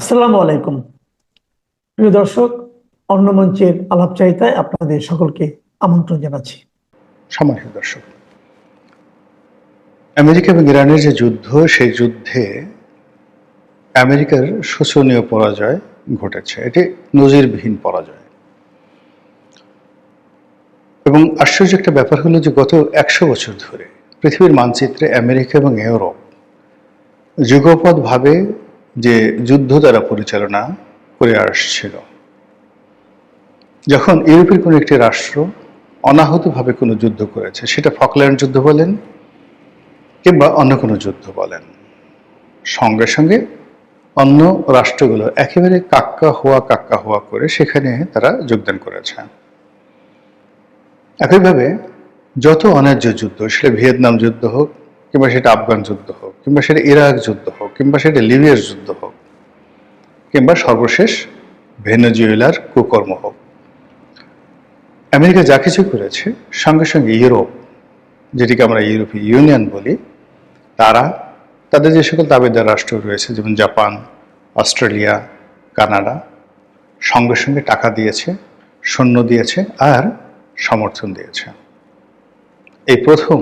আসসালামু আলাইকুম। প্রিয় দর্শক, অন্য মঞ্চের আলাপচারিতায় আপনাদের সকলকে আমন্ত্রণ জানাচ্ছি। সম্মানিত দর্শক, আমেরিকা এবং ইরানের যে যুদ্ধ, সেই যুদ্ধে আমেরিকার শোচনীয় পরাজয় ঘটেছে। এটি নজিরবিহীন পরাজয়। এবং আশ্চর্য একটা ব্যাপার হলো যে গত 100 বছর ধরে পৃথিবীর মানচিত্রে আমেরিকা এবং ইউরোপ যুগপৎভাবে যে যুদ্ধ তারা পরিচালনা করে আসছিল, যখন ইউরোপের কোনো একটি রাষ্ট্র অনাহতভাবে কোনো যুদ্ধ করেছে, সেটা ফকল্যান্ড যুদ্ধ বলেন কিংবা অন্য কোনো যুদ্ধ বলেন, সঙ্গে সঙ্গে অন্য রাষ্ট্রগুলো একেবারে কাক্কা হওয়া করে সেখানে তারা যোগদান করেছে। একইভাবে যত অন্যায্য যুদ্ধ, সেটা ভিয়েতনাম যুদ্ধ হোক কিংবা সেটা আফগান যুদ্ধ হোক কিংবা সেটা ইরাক যুদ্ধ হোক কিংবা সেটা লিবিয়ার যুদ্ধ হোক কিংবা সর্বশেষ ভেনেজুয়েলার কুকর্ম হোক, আমেরিকা যা কিছু করেছে, সঙ্গে সঙ্গে ইউরোপ, যেটিকে আমরা ইউরোপীয় ইউনিয়ন বলি, তারা তাদের যে সকল দাবিদার রাষ্ট্র রয়েছে, যেমন জাপান, অস্ট্রেলিয়া, কানাডা, সঙ্গে সঙ্গে টাকা দিয়েছে, সৈন্য দিয়েছে আর সমর্থন দিয়েছে। এই প্রথম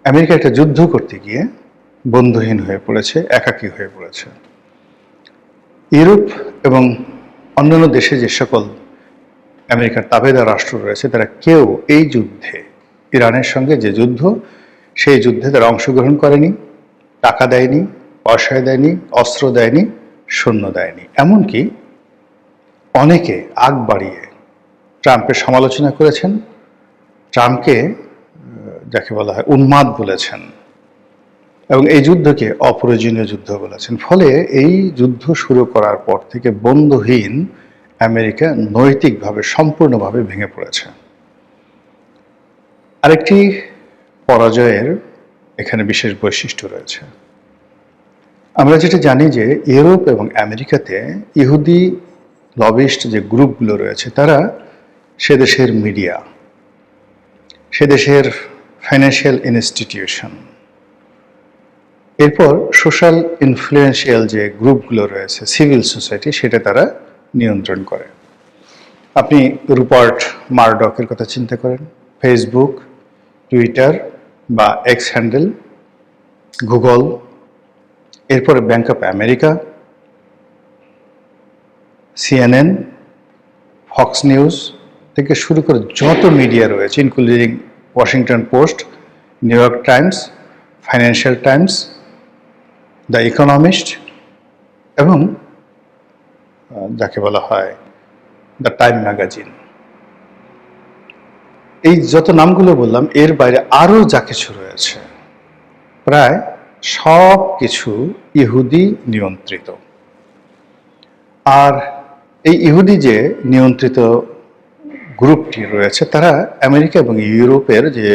আমেরিকা একটা যুদ্ধ করতে গিয়ে বন্ধুহীন হয়ে পড়েছে, একাকী হয়ে পড়েছে। ইউরোপ এবং অন্যান্য দেশে যে সকল আমেরিকার তাবেদার রাষ্ট্র রয়েছে, তারা কেউ এই যুদ্ধে, ইরানের সঙ্গে যে যুদ্ধ, সেই যুদ্ধে তারা অংশগ্রহণ করেনি, টাকা দেয়নি, পয়সা দেয়নি, অস্ত্র দেয়নি, সৈন্য দেয়নি। এমনকি অনেকে আগ বাড়িয়ে ট্রাম্পের সমালোচনা করেছেন, ট্রাম্পকে যাকে বলা হয় উন্মাদ বলেছেন এবং এই যুদ্ধকে অপ্রয়োজনীয় যুদ্ধ বলেছেন। ফলে এই যুদ্ধ শুরু করার পর থেকে বন্ধুহীন আমেরিকা নৈতিকভাবে সম্পূর্ণভাবে ভেঙে পড়েছে। আরেকটি পরাজয়ের এখানে বিশেষ বৈশিষ্ট্য রয়েছে। আমরা যেটা জানি যে ইউরোপ এবং আমেরিকাতে ইহুদি লবিস্ট যে গ্রুপগুলো রয়েছে, তারা সে দেশের মিডিয়া, সে দেশের ফাইন্যান্সিয়াল ইনস্টিটিউশন, এরপর সোশ্যাল ইনফ্লুয়েন্সিয়াল যে গ্রুপগুলো রয়েছে, সিভিল সোসাইটি, সেটা তারা নিয়ন্ত্রণ করে। আপনি রুপার্ট মারডকের কথা চিন্তা করেন, ফেসবুক, টুইটার বা এক্স হ্যান্ডেল, গুগল, এরপরে bank of America, CNN, Fox news থেকে শুরু করে যত মিডিয়া রয়েছে, including Washington post, new York Times, financial Times, the economist এবং যাকে বলা হয় দ্য টাইম ম্যাগাজিন, এই যত নামগুলো বললাম, এর বাইরে আরও যা কিছু রয়েছে, প্রায় সব কিছু ইহুদি নিয়ন্ত্রিত। আর এই ইহুদি যে নিয়ন্ত্রিত গ্রুপটি রয়েছে, তারা আমেরিকা এবং ইউরোপের যে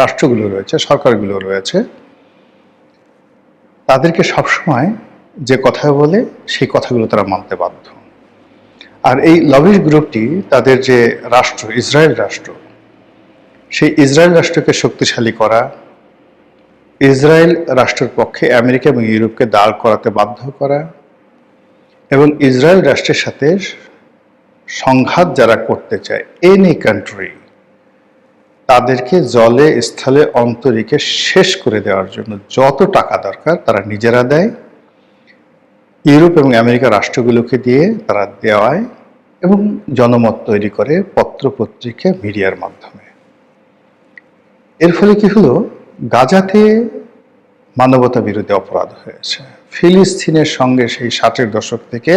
রাষ্ট্রগুলো রয়েছে, সরকারগুলো রয়েছে, তাদেরকে সবসময় যে কথা বলে সেই কথাগুলো তারা মানতে বাধ্য। আর এই লবিস্ট গ্রুপটি তাদের যে রাষ্ট্র, ইসরায়েল রাষ্ট্র, সেই ইসরায়েল রাষ্ট্রকে শক্তিশালী করা, ইসরায়েল রাষ্ট্রের পক্ষে আমেরিকা এবং ইউরোপকে দাঁড় করাতে বাধ্য করা এবং ইসরায়েল রাষ্ট্রের সাথে সংঘাত যারা করতে চায়, এনি কান্ট্রি, তাদেরকে জলে স্থলে অন্তরীকে শেষ করে দেওয়ার জন্য যত টাকা দরকার তারা নিজেরা দেয়, ইউরোপ এবং আমেরিকা রাষ্ট্রগুলোকে দিয়ে তারা দেওয়ায় এবং জনমত তৈরি করে পত্রপত্রিকা, মিডিয়ার মাধ্যমে। এর ফলে কি হলো, গাজাতে মানবতা বিরোধী অপরাধ হয়েছে। ফিলিস্তিনের সঙ্গে সেই 60-এর দশক থেকে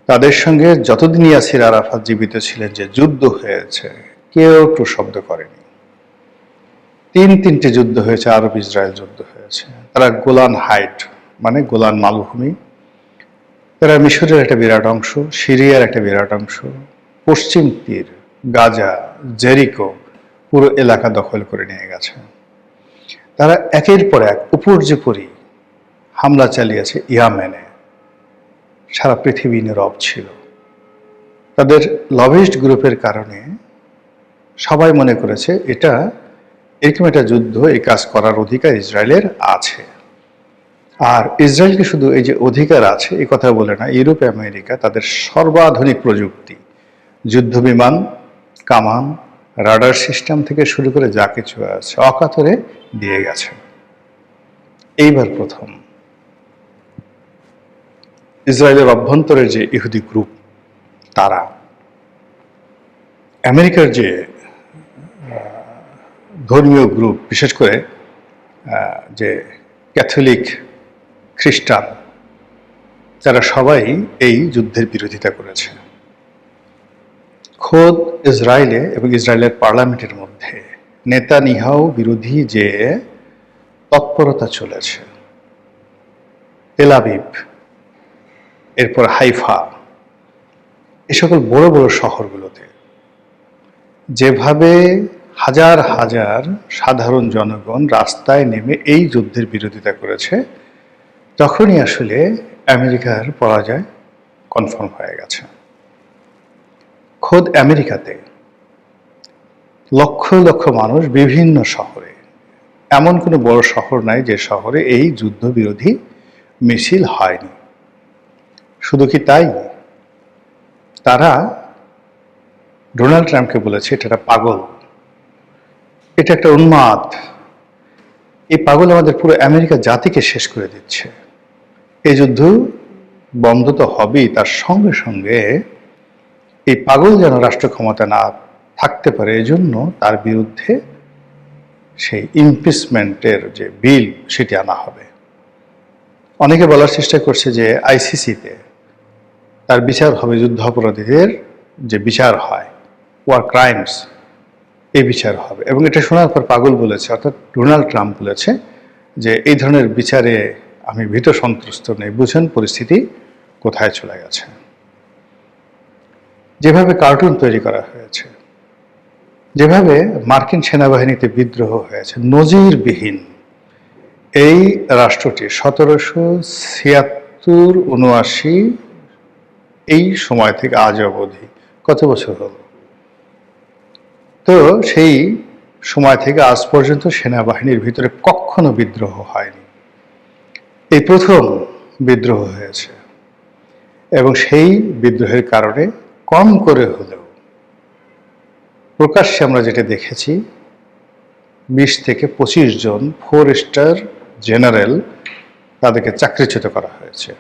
তাদের সঙ্গে যতদিন ইয়াসির আরাফাত জীবিত ছিলেন যে যুদ্ধ হয়েছে, কেউ একটু শব্দ করেনি। তিনটে যুদ্ধ হয়েছে, আরব ইসরায়েল যুদ্ধ হয়েছে। তারা গোলান হাইট মানে গোলান মালভূমি, তারা মিশরের একটা বিরাট অংশ, সিরিয়ার একটা বিরাট অংশ, পশ্চিম তীর, গাজা, জেরিকো, পুরো এলাকা দখল করে নিয়ে গেছে। তারা একের পর এক উপর্যুপরি হামলা চালিয়েছে ইয়ামেনে। সারা পৃথিবী নীরব ছিল। তাদের লবিস্ট গ্রুপের কারণে সবাই মনে করেছে এটা এরকম একটা যুদ্ধ, এই কাজ করার অধিকার ইসরায়েলের আছে। আর ইসরায়েলকে শুধু এই যে অধিকার আছে এই কথা বলে না, ইউরোপ আমেরিকা তাদের সর্বাধুনিক প্রযুক্তি, যুদ্ধ বিমান, কামান, রাডার সিস্টেম থেকে শুরু করে যা কিছু আছে অকাতরে দিয়ে গেছে। এইবার প্রথম ইসরায়েলের অভ্যন্তরের যে ইহুদি গ্রুপ, তারা আমেরিকার যে ধর্মীয় গ্রুপ, বিশেষ করে যে ক্যাথলিক খ্রিস্টান, তারা সবাই এই যুদ্ধের বিরোধিতা করেছে। খোদ ইসরায়েলে এবং ইসরায়েলের পার্লামেন্টের মধ্যে নেতানিয়াহু বিরোধী যে তৎপরতা চলেছে, তেল আবিব, এরপর হাইফা, এ সকল বড় বড় শহরগুলোতে যেভাবে হাজার হাজার সাধারণ জনগণ রাস্তায় নেমে এই যুদ্ধের বিরোধিতা করেছে, তখনই আসলে আমেরিকার পরাজয় কনফার্ম হয়ে গেছে। খোদ আমেরিকাতে লক্ষ লক্ষ মানুষ বিভিন্ন শহরে, এমন কোনো বড় শহর নাই যে শহরে এই যুদ্ধ বিরোধী মিছিল হয়নি। শুধু কি তাই, তারা ডোনাল্ড ট্রাম্পকে বলেছে এটা একটা পাগল, এটা একটা উন্মাদ, এই পাগল আমাদের পুরো আমেরিকা জাতিকে শেষ করে দিচ্ছে। এই যুদ্ধ বন্ধ তো হবেই, তার সঙ্গে সঙ্গে এই পাগল যেন রাষ্ট্র ক্ষমতা না থাকতে পারে, এজন্য তার বিরুদ্ধে সেই ইমপিচমেন্টের যে বিল সেটি আনা হবে। অনেকে বলার চেষ্টা করছে যে আইসিসিতে তার বিচার হবে, যুদ্ধ অপরাধীদের যে বিচার হয়, ওয়ার ক্রাইমস, এই বিচার হবে। এবং এটা শোনার পর পাগল বলেছে, অর্থাৎ ডোনাল্ড ট্রাম্প বলেছে যে এই ধরনের বিচারে আমি ভীত সন্ত্রস্ত নেই। বুঝেন পরিস্থিতি কোথায় চলে গেছে। যেভাবে কার্টুন তৈরি করা হয়েছে, যেভাবে মার্কিন সেনাবাহিনীতে বিদ্রোহ হয়েছে, নজিরবিহীন। এই রাষ্ট্রটি 1776-79 এই সময় থেকে আজ অবধি কত বছর হলো, তো সেই সময় থেকে আজ পর্যন্ত সেনাবাহিনীর ভিতরে কখনো বিদ্রোহ হয়নি। এই প্রথম বিদ্রোহ হয়েছে, এবং সেই বিদ্রোহের কারণে কম করে হলেও প্রকাশ্যে আমরা যেটা দেখেছি, 20 থেকে 25 জন 4 স্টার জেনারেল তাদেরকে চাকরিচ্যুত করা হয়েছে।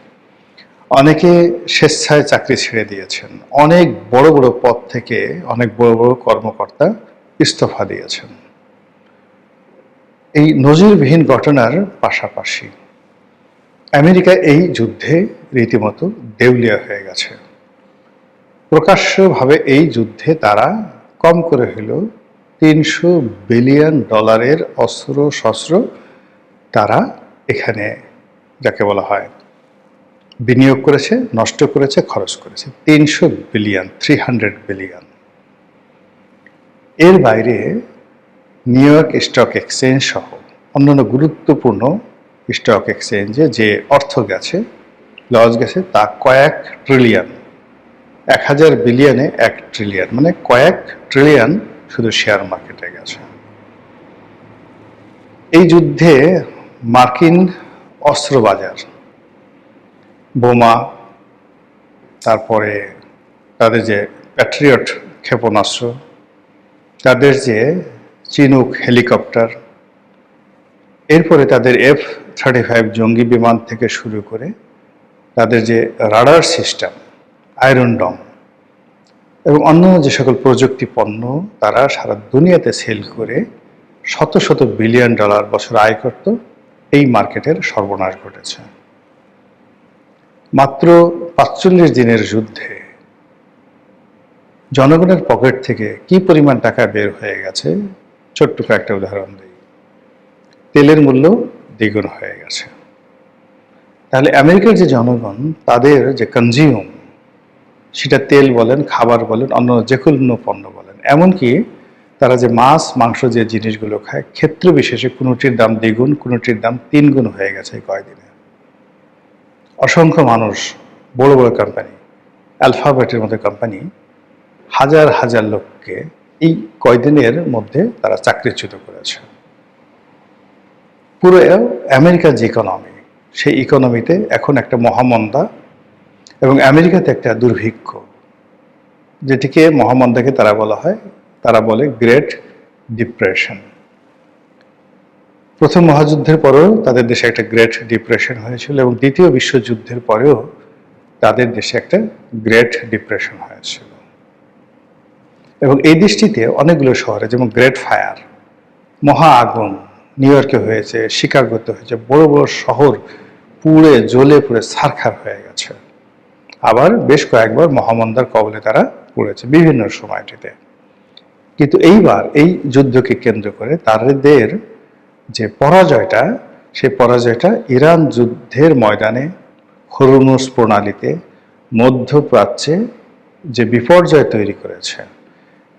অনেকে স্বেচ্ছায় চাকরি ছেড়ে দিয়েছেন, অনেক বড় বড় পদ থেকে অনেক বড় বড় কর্মকর্তা ইস্তফা দিয়েছেন। এই নজিরবিহীন ঘটনার পাশাপাশি আমেরিকা এই যুদ্ধে রীতিমতো দেউলিয়া হয়ে গেছে। প্রকাশ্যভাবে এই যুদ্ধে তারা কম করে হলেও $300 বিলিয়ন অস্ত্র শস্ত্র তারা এখানে যাকে বলা হয় বিনিয়োগ করেছে, নষ্ট করেছে, খরচ করেছে। 300 বিলিয়ন, 300 বিলিয়ন। এর বাইরে নিউ ইয়র্ক স্টক এক্সচেঞ্জ সহ অন্যান্য গুরুত্বপূর্ণ স্টক এক্সচেঞ্জে যে অর্থ গেছে, লস গেছে, তা কয়েক ট্রিলিয়ন। 1000 বিলিয়নে 1 ট্রিলিয়ন, মানে কয়েক ট্রিলিয়ন শুধু শেয়ার মার্কেটে গেছে। এই যুদ্ধে মার্কিন অস্ত্র বাজার, বোমা, তারপরে তাদের যে প্যাট্রিয়ট ক্ষেপণাস্ত্র, তাদের যে চিনুক হেলিকপ্টার, এরপরে তাদের F-35 জঙ্গি বিমান থেকে শুরু করে তাদের যে রাডার সিস্টেম, আয়রন ডম এবং অন্যান্য যে সকল প্রযুক্তি পণ্য তারা সারা দুনিয়াতে সেল করে শত শত বিলিয়ন ডলার বছর আয় করত, এই মার্কেটের সর্বনাশ ঘটেছে। মাত্র 45 দিনের যুদ্ধে জনগণের পকেট থেকে কি পরিমাণ টাকা বের হয়ে গেছে, ছোট্ট কয়েকটা উদাহরণ দিই। তেলের মূল্য দ্বিগুণ হয়ে গেছে। তাহলে আমেরিকার যে জনগণ, তাদের যে কনজিউম, সেটা তেল বলেন, খাবার বলেন, অন্য যে কোনো পণ্য বলেন, এমনকি তারা যে মাছ মাংস যে জিনিসগুলো খায়, ক্ষেত্র বিশেষে কোনোটির দাম দ্বিগুণ, কোনোটির দাম 3 গুণ হয়ে গেছে এই কয়দিনে। অসংখ্য মানুষ, বড় বড় কোম্পানি, অ্যালফাবেটের মতো কোম্পানি হাজার হাজার লোককে এই কয়দিনের মধ্যে তারা চাকরিচ্যুত করেছে। পুরো আমেরিকার যে ইকোনমি, সেই ইকোনমিতে এখন একটা মহামন্দা এবং আমেরিকাতে একটা দুর্ভিক্ষ, যেটিকে মহামন্দাকে তারা বলে গ্রেট ডিপ্রেশন। প্রথম মহাযুদ্ধের পরেও তাদের দেশে একটা গ্রেট ডিপ্রেশন হয়েছিল এবং দ্বিতীয় বিশ্বযুদ্ধের পরেও তাদের দেশে একটা গ্রেট ডিপ্রেশন হয়েছিল। এবং এই দেশটিতে অনেকগুলো শহরে, যেমন গ্রেট ফায়ার, মহা আগুন নিউ ইয়র্কে হয়েছে, শিকাগোতে হয়েছে, বড় বড় শহর পুড়ে জ্বলে পুড়ে ছারখার হয়ে গেছে। আবার বেশ কয়েকবার মহামন্দার কবলে তারা পড়েছে বিভিন্ন সময়টিতে। কিন্তু এইবার এই যুদ্ধকে কেন্দ্র করে তাদের যে পরাজয়টা, সেই পরাজয়টা ইরান যুদ্ধের ময়দানে, হরমুজ প্রণালীতে, মধ্যপ্রাচ্যে যে বিপর্যয় তৈরি করেছে,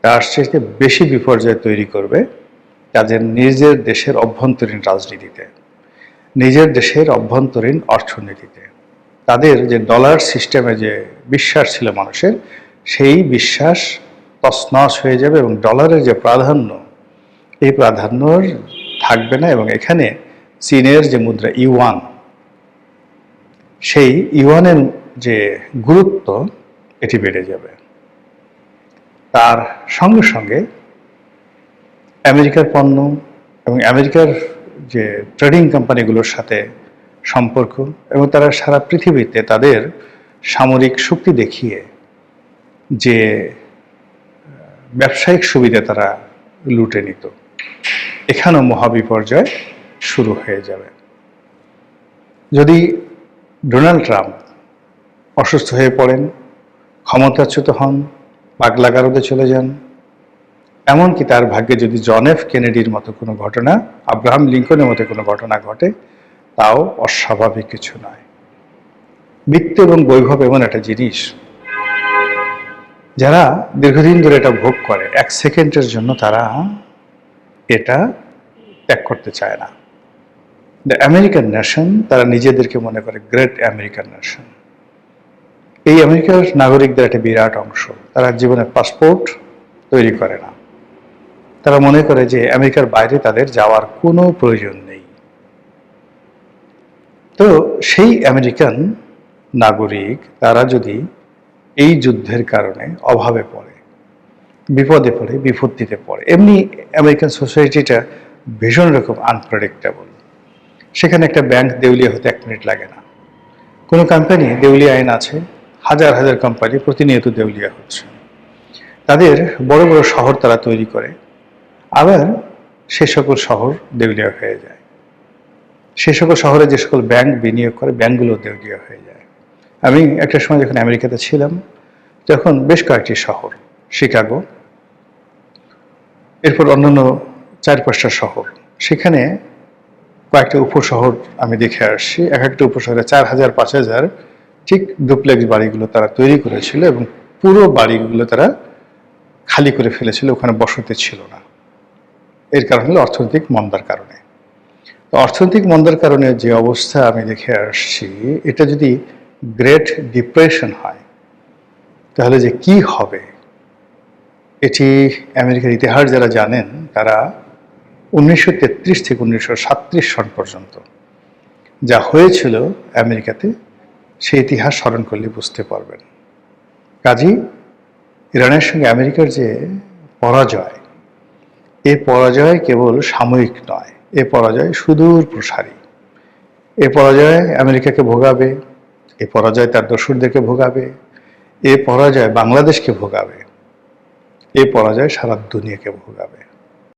তার চেয়ে বেশি বিপর্যয় তৈরি করবে তাদের নিজের দেশের অভ্যন্তরীণ রাজনীতিতে, নিজের দেশের অভ্যন্তরীণ অর্থনীতিতে। তাদের যে ডলার সিস্টেমে যে বিশ্বাস ছিল মানুষের, সেই বিশ্বাস তছনছ হয়ে যাবে এবং ডলারের যে প্রাধান্য, এই প্রাধান্য থাকবে না। এবং এখানে চীনের যে মুদ্রা ইউয়ান, সেই ইউয়ানের যে গুরুত্ব, এটি বেড়ে যাবে। তার সঙ্গে সঙ্গে আমেরিকার পণ্য এবং আমেরিকার যে ট্রেডিং কোম্পানিগুলোর সাথে সম্পর্ক, এবং তারা সারা পৃথিবীতে তাদের সামরিক শক্তি দেখিয়ে যে ব্যবসায়িক সুবিধা তারা লুটে নিত, এখানেও মহাবিপর্যয় শুরু হয়ে যাবে। যদি ডোনাল্ড ট্রাম্প অসুস্থ হয়ে পড়েন, ক্ষমতাচ্যুত হন, পাগলাগারদে চলে যান, এমনকি তার ভাগ্যে যদি জন এফ কেনেডির মতো কোনো ঘটনা, আব্রাহাম লিঙ্কনের মতো কোনো ঘটনা ঘটে, তাও অস্বাভাবিক কিছু নয়। বৃত্ত এবং বৈভব এমন একটা জিনিস, যারা দীর্ঘদিন ধরে এটা ভোগ করে, এক সেকেন্ডের জন্য তারা এটা ত্যাগ করতে চায় না। দ্য আমেরিকান নেশন, তারা নিজেদেরকে মনে করে গ্রেট আমেরিকান নেশন। এই আমেরিকার নাগরিকদের একটা বিরাট অংশ, তারা জীবনের পাসপোর্ট তৈরি করে না। তারা মনে করে যে আমেরিকার বাইরে তাদের যাওয়ার কোনো প্রয়োজন নেই। তো সেই আমেরিকান নাগরিক, তারা যদি এই যুদ্ধের কারণে অভাবে পড়ে, বিপদে পড়ে, বিপত্তিতে পড়ে, এমনি আমেরিকান সোসাইটিটা ভীষণ রকম আনপ্রেডিক্টেবল। সেখানে একটা ব্যাংক দেউলিয়া হতে 1 মিনিট লাগে না। কোনো কোম্পানি দেউলিয়া আইন আছে, হাজার হাজার কোম্পানি প্রতিনিয়ত দেউলিয়া হচ্ছে। তাদের বড় বড় শহর তারা তৈরি করে, আবার সে সকল শহর দেউলিয়া হয়ে যায়। সে সকল শহরে যে সকল ব্যাংক বিনিয়োগ করে, ব্যাংকগুলো দেউলিয়া হয়ে যায়। আমি একটা সময় যখন আমেরিকাতে ছিলাম, তখন বেশ কয়েকটি শহর, শিকাগো, এরপর অন্যান্য 4-5টা শহর, সেখানে কয়েকটা উপশহর আমি দেখে আসছি। এক একটা উপশহরে 4,000, 5,000 ঠিক ডুপ্লেক্স বাড়িগুলো তারা তৈরি করেছিল এবং পুরো বাড়িগুলো তারা খালি করে ফেলেছিল, ওখানে বসতি ছিল না। এর কারণ হলো অর্থনৈতিক মন্দার কারণে। তো অর্থনৈতিক মন্দার কারণে যে অবস্থা আমি দেখে আসছি, এটা যদি গ্রেট ডিপ্রেশন হয়, তাহলে যে কি হবে, এটি আমেরিকার ইতিহাস যারা জানেন, তারা 1933 থেকে 1937 সন পর্যন্ত যা হয়েছিল আমেরিকাতে, সেই ইতিহাস স্মরণ করলে বুঝতে পারবেন। কাজী ইরানের সঙ্গে আমেরিকার যে পরাজয়, এই পরাজয় কেবল সাময়িক নয়, এ পরাজয় সুদূর প্রসারী। এ পরাজয় আমেরিকাকে ভোগাবে, এ পরাজয় তার দোসরদেরকে ভোগাবে, এ পরাজয় বাংলাদেশকে ভোগাবে, এ পরাজয় সারা দুনিয়াকে ভোগাবে।